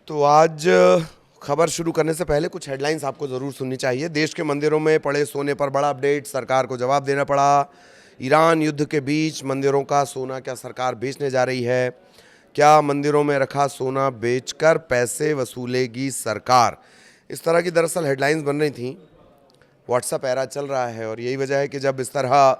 तो आज खबर शुरू करने से पहले कुछ हेडलाइंस आपको ज़रूर सुननी चाहिए। देश के मंदिरों में पड़े सोने पर बड़ा अपडेट, सरकार को जवाब देना पड़ा। ईरान युद्ध के बीच मंदिरों का सोना क्या सरकार बेचने जा रही है? क्या मंदिरों में रखा सोना बेचकर पैसे वसूलेगी सरकार? इस तरह की दरअसल हेडलाइंस बन रही थी। व्हाट्सएप एरा चल रहा है और यही वजह है कि जब इस तरह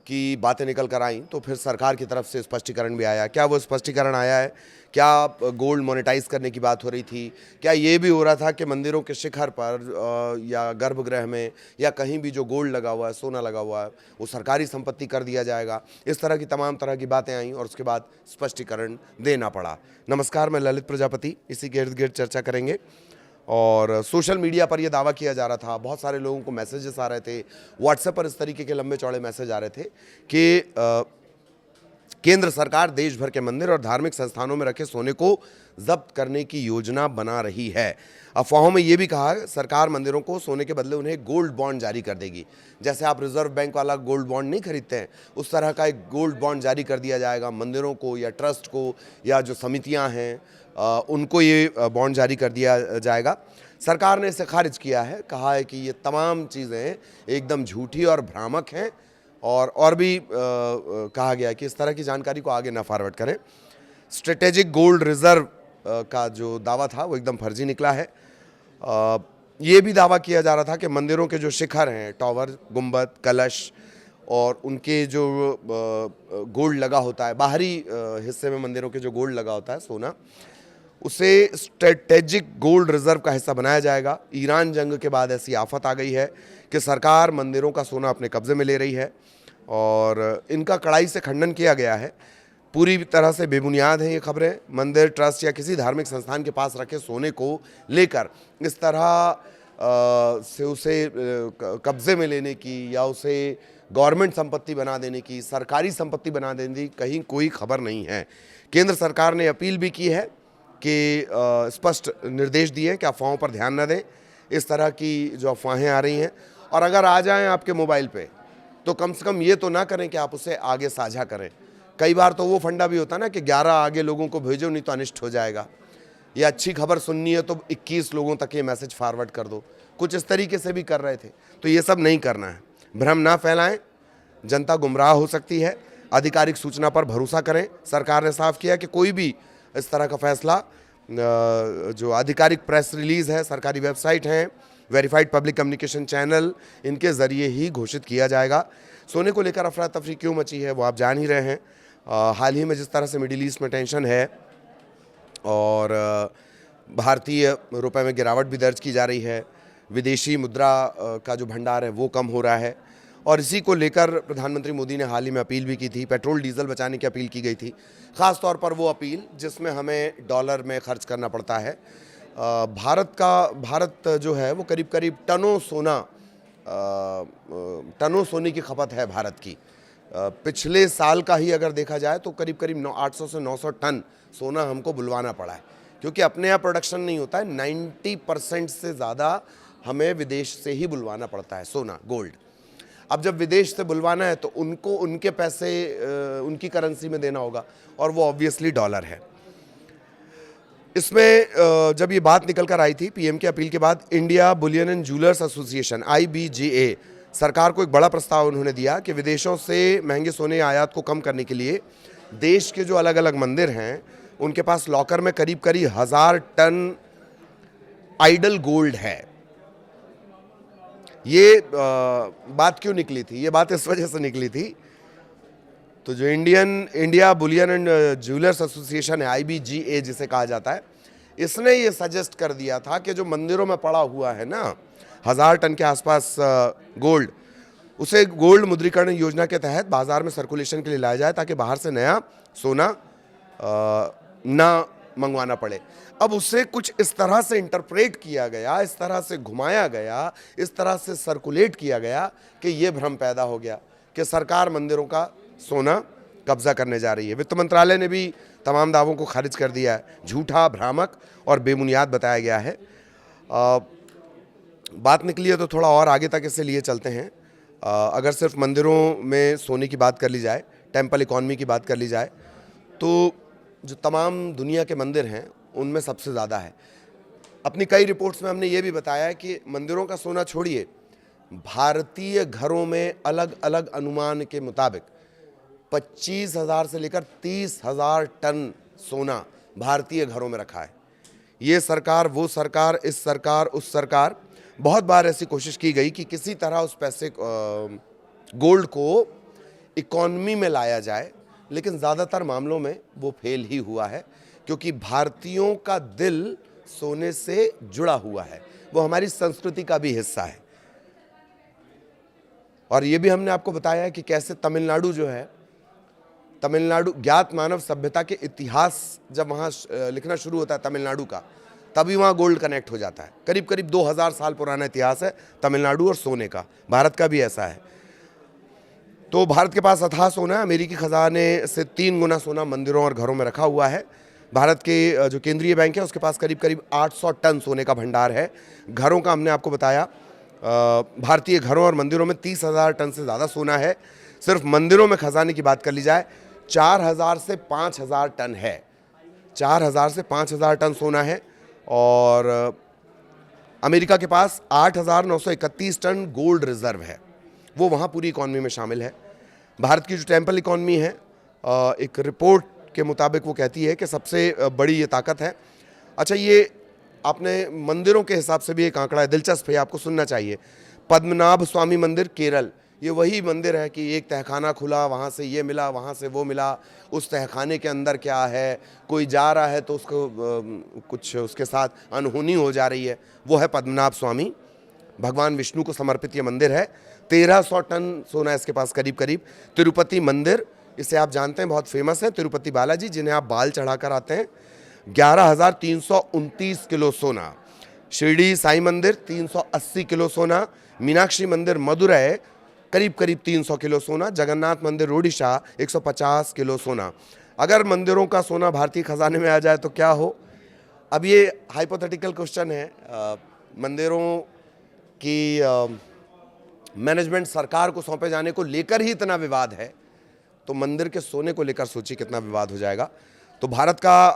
की बातें निकल कर आई तो फिर सरकार की तरफ से स्पष्टीकरण भी आया। क्या वो स्पष्टीकरण आया है? क्या गोल्ड मोनेटाइज करने की बात हो रही थी? क्या ये भी हो रहा था कि मंदिरों के शिखर पर या गर्भगृह में या कहीं भी जो गोल्ड लगा हुआ है, सोना लगा हुआ है, वो सरकारी संपत्ति कर दिया जाएगा? इस तरह की तमाम तरह की बातें आई और उसके बाद स्पष्टीकरण देना पड़ा। नमस्कार, मैं ललित प्रजापति। इसी के इर्द गिर्द चर्चा करेंगे। और सोशल मीडिया पर यह दावा किया जा रहा था, बहुत सारे लोगों को मैसेजेस आ रहे थे, व्हाट्सएप पर इस तरीके के लंबे चौड़े मैसेज आ रहे थे कि केंद्र सरकार देश भर के मंदिर और धार्मिक संस्थानों में रखे सोने को जब्त करने की योजना बना रही है। अफवाहों में यह भी कहा सरकार मंदिरों को सोने के बदले उन्हें गोल्ड बॉन्ड जारी कर देगी। जैसे आप रिजर्व बैंक वाला गोल्ड बॉन्ड नहीं खरीदते हैं, उस तरह का एक गोल्ड बॉन्ड जारी कर दिया जाएगा मंदिरों को या ट्रस्ट को या जो समितियां हैं उनको ये बॉन्ड जारी कर दिया जाएगा। सरकार ने इसे खारिज किया है, कहा है कि ये तमाम चीज़ें एकदम झूठी और भ्रामक हैं और भी कहा गया है कि इस तरह की जानकारी को आगे ना फॉरवर्ड करें। स्ट्रेटेजिक गोल्ड रिजर्व का जो दावा था वो एकदम फर्जी निकला है। ये भी दावा किया जा रहा था कि मंदिरों के जो शिखर हैं, टॉवर, गुंबद, कलश और उनके जो गोल्ड लगा होता है, बाहरी हिस्से में मंदिरों के जो गोल्ड लगा होता है, सोना, उसे स्ट्रेटेजिक गोल्ड रिजर्व का हिस्सा बनाया जाएगा। ईरान जंग के बाद ऐसी आफत आ गई है कि सरकार मंदिरों का सोना अपने कब्जे में ले रही है और इनका कड़ाई से खंडन किया गया है। पूरी तरह से बेबुनियाद हैं ये खबरें। मंदिर, ट्रस्ट या किसी धार्मिक संस्थान के पास रखे सोने को लेकर इस तरह से उसे कब्जे में लेने की या उसे गवर्नमेंट संपत्ति बना देने की, सरकारी संपत्ति बना देने की कहीं कोई खबर नहीं है। केंद्र सरकार ने अपील भी की है कि स्पष्ट निर्देश दिए हैं कि अफवाहों पर ध्यान न दें। इस तरह की जो अफवाहें आ रही हैं और अगर आ जाएं आपके मोबाइल पे तो कम से कम ये तो ना करें कि आप उसे आगे साझा करें। कई बार तो वो फंडा भी होता है ना कि 11 आगे लोगों को भेजो नहीं तो अनिष्ट हो जाएगा, या अच्छी खबर सुननी है तो 21 लोगों तक ये मैसेज फॉरवर्ड कर दो। कुछ इस तरीके से भी कर रहे थे, तो ये सब नहीं करना है। भ्रम ना फैलाएं, जनता गुमराह हो सकती है। आधिकारिक सूचना पर भरोसा करें। सरकार ने साफ किया कि कोई भी इस तरह का फैसला जो आधिकारिक प्रेस रिलीज़ है, सरकारी वेबसाइट हैं, वेरीफाइड पब्लिक कम्युनिकेशन चैनल, इनके ज़रिए ही घोषित किया जाएगा। सोने को लेकर अफरा तफरी क्यों मची है वो आप जान ही रहे हैं। हाल ही में जिस तरह से मिडिल ईस्ट में टेंशन है और भारतीय रुपए में गिरावट भी दर्ज की जा रही है, विदेशी मुद्रा का जो भंडार है वो कम हो रहा है और इसी को लेकर प्रधानमंत्री मोदी ने हाल ही में अपील भी की थी। पेट्रोल डीजल बचाने की अपील की गई थी, ख़ास तौर पर वो अपील जिसमें हमें डॉलर में खर्च करना पड़ता है। भारत जो है वो करीब करीब टनों सोने की खपत है भारत की। पिछले साल का ही अगर देखा जाए तो करीब करीब 800 से 900 टन सोना हमको बुलवाना पड़ा है, क्योंकि अपने यहाँ प्रोडक्शन नहीं होता है। 90% से ज़्यादा हमें विदेश से ही बुलवाना पड़ता है सोना, गोल्ड। अब जब विदेश से बुलवाना है तो उनको उनके पैसे उनकी करेंसी में देना होगा और वो ऑब्वियसली डॉलर है। इसमें जब ये बात निकल कर आई थी पीएम की अपील के बाद, India Boolean and jewellers association IBJA सरकार को एक बड़ा प्रस्ताव उन्होंने दिया कि विदेशों से महंगे सोने आयात को कम करने के लिए देश के जो अलग अलग मंदिर हैं उनके पास लॉकर में करीब करीब 1000 टन आइडल गोल्ड है। ये बात क्यों निकली थी? ये बात इस वजह से निकली थी, तो जो India Boolean and jewellers association है, IBJA जिसे कहा जाता है, इसने ये सजेस्ट कर दिया था कि जो मंदिरों में पड़ा हुआ है ना 1000 टन के आसपास गोल्ड, उसे गोल्ड मुद्रीकरण योजना के तहत बाजार में सर्कुलेशन के लिए लाया जाए ताकि बाहर से नया सोना ना मंगवाना पड़े। अब उसे कुछ इस तरह से इंटरप्रेट किया गया, इस तरह से घुमाया गया, इस तरह से सर्कुलेट किया गया कि ये भ्रम पैदा हो गया कि सरकार मंदिरों का सोना कब्जा करने जा रही है। वित्त मंत्रालय ने भी तमाम दावों को खारिज कर दिया है। झूठा, भ्रामक और बेबुनियाद बताया गया है। बात निकली है तो थोड़ा और आगे तक इसे लिए चलते हैं। अगर सिर्फ मंदिरों में सोने की बात कर ली जाए, टेम्पल इकॉनमी की बात कर ली जाए, तो जो तमाम दुनिया के मंदिर हैं उनमें सबसे ज़्यादा है। अपनी कई रिपोर्ट्स में हमने ये भी बताया है कि मंदिरों का सोना छोड़िए, भारतीय घरों में अलग अलग अनुमान के मुताबिक 25,000 से लेकर 30,000 टन सोना भारतीय घरों में रखा है। ये सरकार, वो सरकार, इस सरकार, उस सरकार, बहुत बार ऐसी कोशिश की गई कि किसी तरह उस पैसे गोल्ड को इकॉनमी में लाया जाए, लेकिन ज़्यादातर मामलों में वो फेल ही हुआ है, क्योंकि भारतीयों का दिल सोने से जुड़ा हुआ है, वो हमारी संस्कृति का भी हिस्सा है। और ये भी हमने आपको बताया है कि कैसे तमिलनाडु जो है, तमिलनाडु ज्ञात मानव सभ्यता के इतिहास जब वहाँ लिखना शुरू होता है तमिलनाडु का, तभी वहाँ गोल्ड कनेक्ट हो जाता है। करीब करीब 2000 साल पुराना इतिहास है तमिलनाडु और सोने का। भारत का भी ऐसा है। तो भारत के पास अथाह सोना है। अमेरिकी खजाने से 3 गुना सोना मंदिरों और घरों में रखा हुआ है। भारत के जो केंद्रीय बैंक है उसके पास करीब करीब 800 टन सोने का भंडार है। घरों का हमने आपको बताया, भारतीय घरों और मंदिरों में 30,000 टन से ज़्यादा सोना है। सिर्फ मंदिरों में खजाने की बात कर ली जाए 4,000 से 5,000 टन है। 4,000 से 5,000 टन सोना है। और अमेरिका के पास 8,931 टन गोल्ड रिजर्व है, वो वहाँ पूरी इकॉनमी में शामिल है। भारत की जो टेम्पल इकॉनमी है, एक रिपोर्ट के मुताबिक वो कहती है कि सबसे बड़ी ये ताकत है। अच्छा, ये आपने मंदिरों के हिसाब से भी एक आंकड़ा है, दिलचस्प है, आपको सुनना चाहिए। पद्मनाभ स्वामी मंदिर केरल, ये वही मंदिर है कि एक तहखाना खुला, वहाँ से ये मिला, वहाँ से वो मिला, उस तहखाने के अंदर क्या है, कोई जा रहा है तो उसको कुछ उसके साथ अनहोनी हो जा रही है, वो है पद्मनाभ स्वामी। भगवान विष्णु को समर्पित ये मंदिर है। 1300 टन सोना इसके पास करीब करीब। तिरुपति मंदिर, इसे आप जानते हैं, बहुत फेमस है। तिरुपति बालाजी, जिन्हें आप बाल चढ़ाकर आते हैं, 11,329 किलो सोना। शिरडी साई मंदिर 380 किलो सोना। मीनाक्षी मंदिर मदुरै करीब करीब 300 किलो सोना। जगन्नाथ मंदिर ओडिशा 150 किलो सोना। अगर मंदिरों का सोना भारतीय खजाने में आ जाए तो क्या हो? अब ये हाइपोथेटिकल क्वेश्चन है। मंदिरों की मैनेजमेंट सरकार को सौंपे जाने को लेकर ही इतना विवाद है, तो मंदिर के सोने को लेकर सोचिए कितना विवाद हो जाएगा। तो भारत का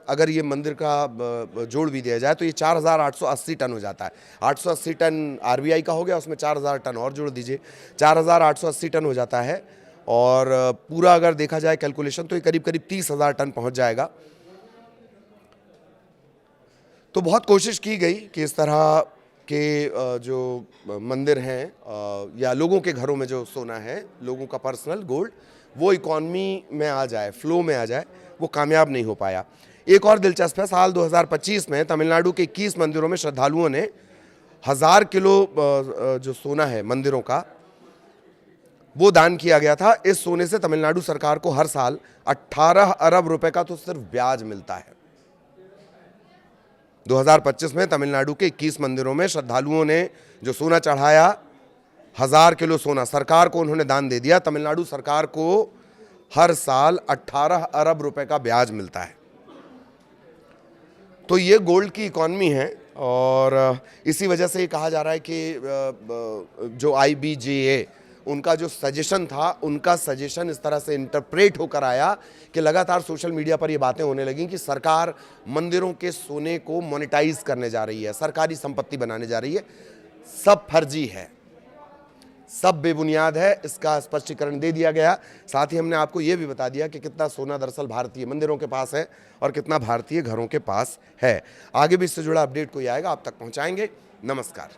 अगर ये मंदिर का जोड़ भी दिया जाए तो ये 4,880 टन हो जाता है। 880 टन आरबीआई का हो गया, उसमें 4,000 टन और जोड़ दीजिए, 4,880 टन हो जाता है। और पूरा अगर देखा जाए कैलकुलेशन तो ये करीब करीब 30,000 टन पहुंच जाएगा। तो बहुत कोशिश की गई कि इस तरह के जो मंदिर हैं या लोगों के घरों में जो सोना है, लोगों का पर्सनल गोल्ड, वो इकॉनमी में आ जाए, फ्लो में आ जाए, वो कामयाब नहीं हो पाया। एक और दिलचस्प है, साल 2025 में तमिलनाडु के 21 मंदिरों में श्रद्धालुओं ने 1000 किलो जो सोना है मंदिरों का, वो दान किया गया था। इस सोने से तमिलनाडु सरकार को हर साल 18 अरब रुपए का तो सिर्फ ब्याज मिलता है। 2025 में तमिलनाडु के 21 मंदिरों में श्रद्धालुओं ने जो सोना चढ़ाया, 1000 किलो सोना सरकार को उन्होंने दान दे दिया। तमिलनाडु सरकार को हर साल 18 अरब रुपए का ब्याज मिलता है। तो ये गोल्ड की इकॉनमी है। और इसी वजह से ये कहा जा रहा है कि जो IBJA, उनका जो सजेशन था, उनका सजेशन इस तरह से इंटरप्रेट होकर आया कि लगातार सोशल मीडिया पर ये बातें होने लगी कि सरकार मंदिरों के सोने को मोनेटाइज करने जा रही है, सरकारी संपत्ति बनाने जा रही है। सब फर्जी है, सब बेबुनियाद है, इसका स्पष्टीकरण दे दिया गया। साथ ही हमने आपको ये भी बता दिया कि कितना सोना दरअसल भारतीय मंदिरों के पास है और कितना भारतीय घरों के पास है। आगे भी इससे जुड़ा अपडेट कोई आएगा आप तक पहुंचाएंगे। नमस्कार।